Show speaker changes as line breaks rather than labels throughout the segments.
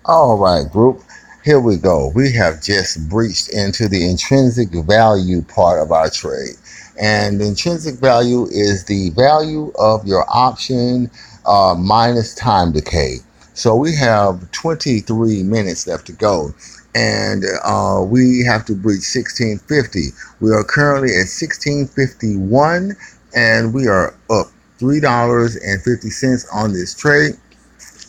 All right, group. Here we go. We have just breached into the intrinsic value part of our trade. And the intrinsic value is the value of your option minus time decay. So we have 23 minutes left to go. And we have to breach 1650. We are currently at 1651 and we are up $3.50 on this trade,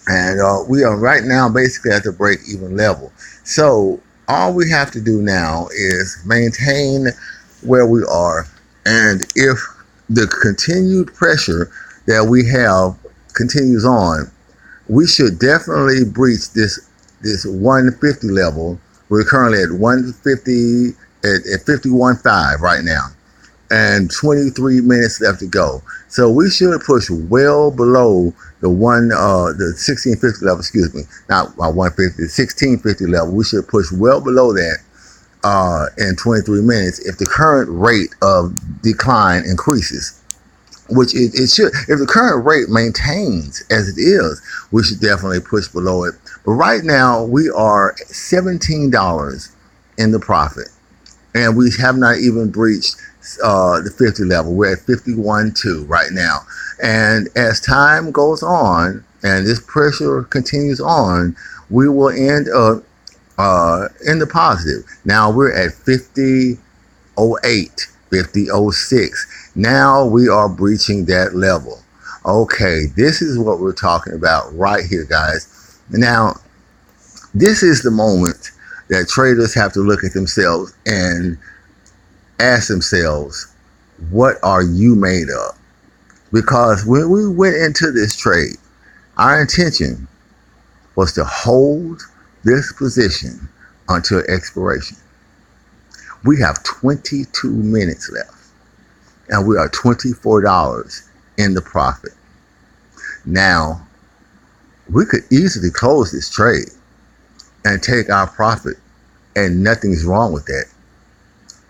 and we are right now basically at the break even level. So all we have to do now is maintain where we are, and if the continued pressure that we have continues on, we should definitely breach this 150 level. We're currently at 150 at 51.5 right now, and 23 minutes left to go. So we should push well below the 1650 level, excuse me, not 150, 1650 level. We should push well below that in 23 minutes if the current rate of decline increases, which it should. If the current rate maintains as it is, we should definitely push below it. But right now we are $17 in the profit, and we have not even breached the 50 level. We're at 51.2 right now. And as time goes on and this pressure continues on, we will end up in the positive. Now we're at 50.08, 50.06. Now we are breaching that level. Okay, this is what we're talking about right here, guys. Now, this is the moment that traders have to look at themselves and ask themselves, what are you made of? Because when we went into this trade, our intention was to hold this position until expiration. We have 22 minutes left, and we are $24 in the profit. Now, we could easily close this trade and take our profit, and nothing's wrong with that.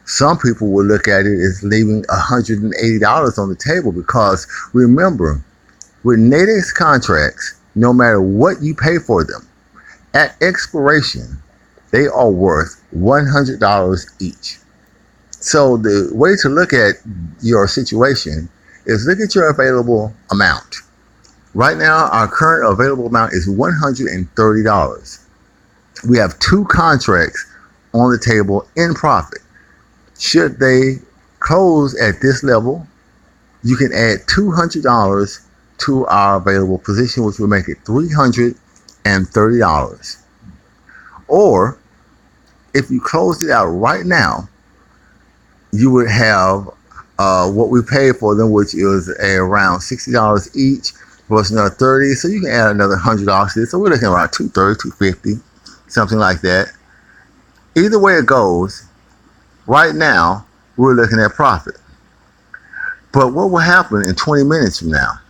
Some people will look at it as leaving $180 on the table, because remember, with Nadex contracts, no matter what you pay for them, at expiration, they are worth $100 each. So the way to look at your situation is look at your available amount. Right now, our current available amount is $130. We have two contracts on the table in profit. Should they close at this level, you can add $200 to our available position, which will make it $330. Or if you closed it out right now, you would have what we paid for them, which is around $60 each plus another $30. So you can add another $100 to this. So we're looking around $230, $250, something like that. Either way it goes, right now we're looking at profit. But what will happen in 20 minutes from now?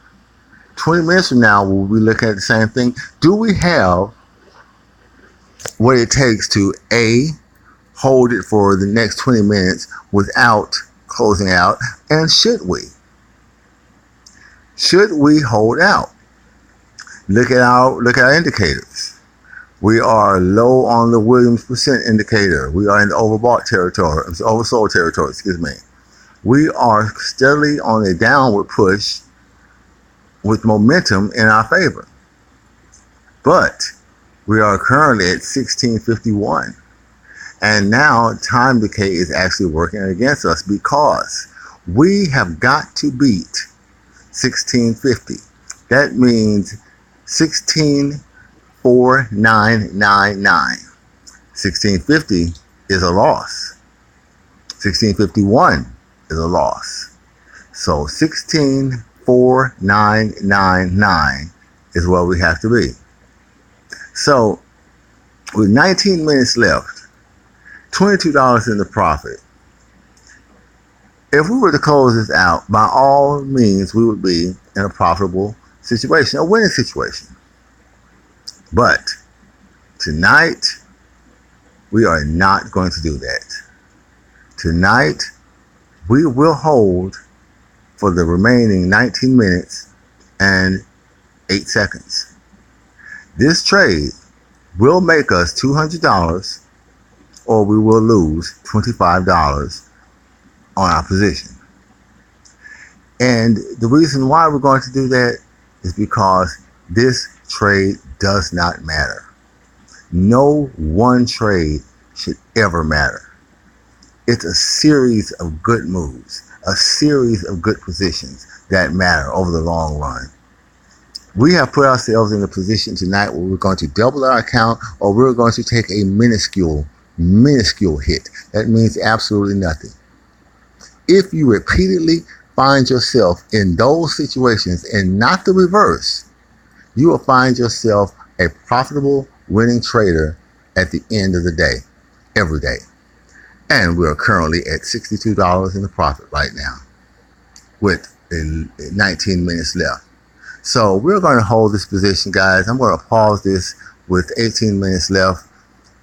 20 minutes from now, we'll be looking at the same thing. Do we have what it takes to A, hold it for the next 20 minutes without closing out? And should we? Should we hold out? Look at our indicators. We are low on the Williams percent indicator. We are in the overbought territory, oversold territory, excuse me. We are steadily on a downward push with momentum in our favor. But we are currently at 1651. And now time decay is actually working against us, because we have got to beat 1650. That means 164999. 1650 is a loss. 1651 is a loss. So 164999 is where we have to be. So with 19 minutes left, $22 in the profit. If we were to close this out, by all means, we would be in a profitable situation, a winning situation. But tonight, we are not going to do that. Tonight, we will hold for the remaining 19 minutes and 8 seconds. This trade will make us $200 or we will lose $25 on our position. And the reason why we're going to do that is because this trade does not matter. No one trade should ever matter. It's a series of good moves, a series of good positions that matter over the long run. We have put ourselves in a position tonight where we're going to double our account or we're going to take a minuscule hit. That means absolutely nothing. If you repeatedly find yourself in those situations and not the reverse, you will find yourself a profitable winning trader at the end of the day, every day. And we're currently at $62 in the profit right now with 19 minutes left. So we're going to hold this position, guys. I'm going to pause this with 18 minutes left.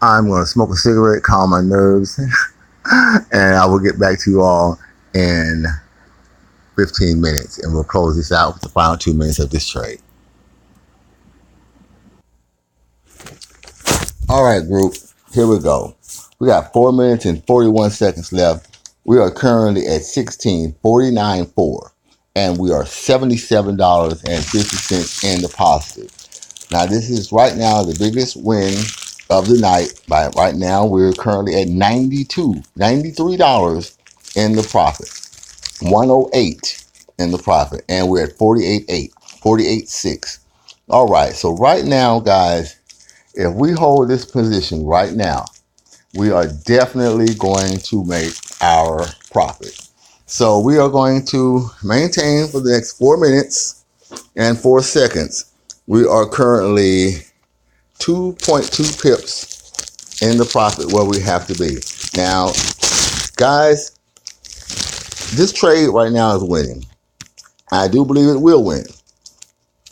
I'm going to smoke a cigarette, calm my nerves, and I will get back to you all in 15 minutes, and we'll close this out with the final 2 minutes of this trade. All right, group, here we go. We got 4 minutes and 41 seconds left. We are currently at 16.49.4, and we are $77.50 in the positive. Now, this is right now the biggest win of the night. Right now, we're currently at $93 in the profit, 108 in the profit, and we're at 48.8, 48.6. All right, so right now, guys, if we hold this position right now, we are definitely going to make our profit. So we are going to maintain for the next 4 minutes and 4 seconds. We are currently 2.2 pips in the profit where we have to be. Now, guys, this trade right now is winning. I do believe it will win.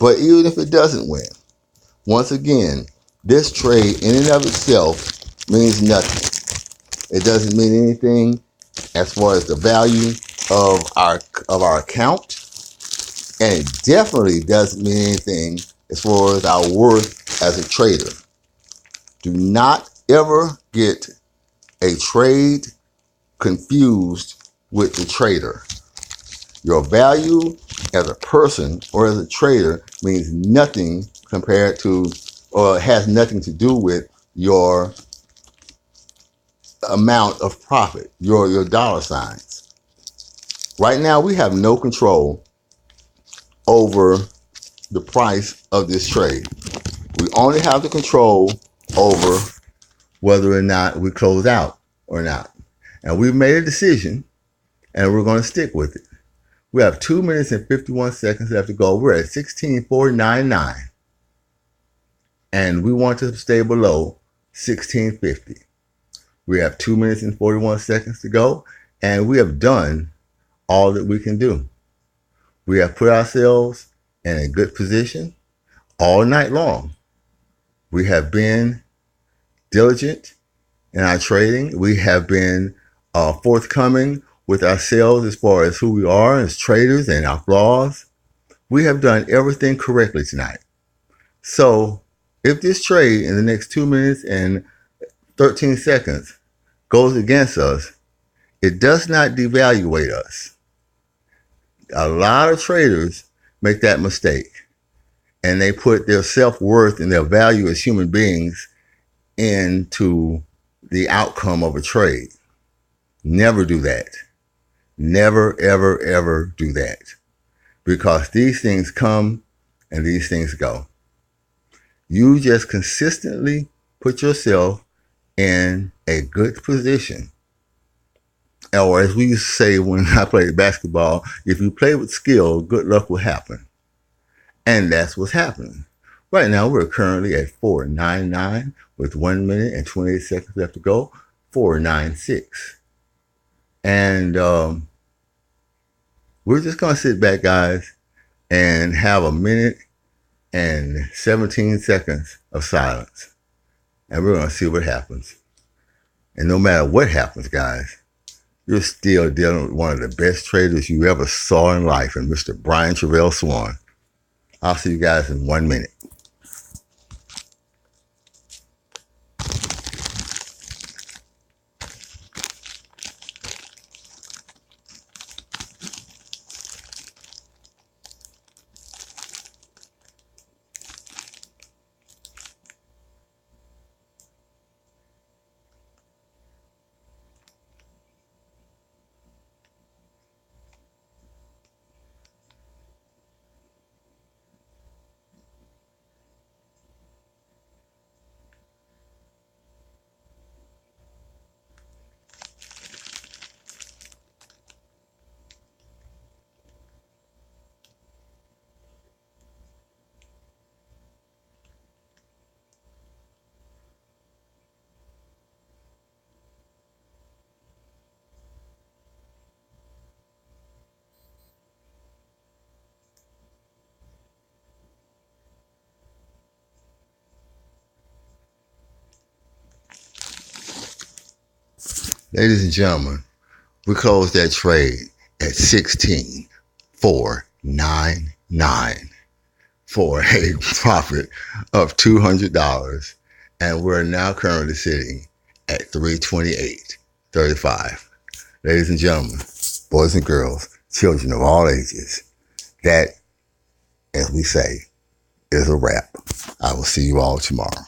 But even if it doesn't win, once again, this trade in and of itself means nothing. It doesn't mean anything as far as the value of our account, and it definitely doesn't mean anything as far as our worth as a trader. Do not ever get a trade confused with the trader. Your value as a person or as a trader means nothing compared to, or has nothing to do with your amount of profit, your dollar signs. Right now, we have no control over the price of this trade. We only have the control over whether or not we close out or not. And we've made a decision, and we're going to stick with it. We have 2 minutes and 51 seconds left to go. We're at 16.499, and we want to stay below 16.50. We have 2 minutes and 41 seconds to go, and we have done all that we can do. We have put ourselves in a good position all night long. We have been diligent in our trading. We have been forthcoming with ourselves as far as who we are as traders and our flaws. We have done everything correctly tonight. So if this trade in the next 2 minutes and 13 seconds goes against us, it does not devaluate us. A lot of traders make that mistake, and they put their self-worth and their value as human beings into the outcome of a trade. Never do that. Never, ever, ever do that. Because these things come and these things go. You just consistently put yourself in a good position. Or as we used to say when I played basketball, if you play with skill, good luck will happen. And that's what's happening. Right now, we're currently at 4.99 with 1 minute and 28 seconds left to go. 4.96. And we're just going to sit back, guys, and have a minute and 17 seconds of silence. And we're going to see what happens. And no matter what happens, guys, you're still dealing with one of the best traders you ever saw in life, and Mr. Brian Travell Swan. I'll see you guys in 1 minute. Ladies and gentlemen, we closed that trade at 16,499 for a profit of $200. And we're now currently sitting at 328.35. Ladies and gentlemen, boys and girls, children of all ages, that, as we say, is a wrap. I will see you all tomorrow.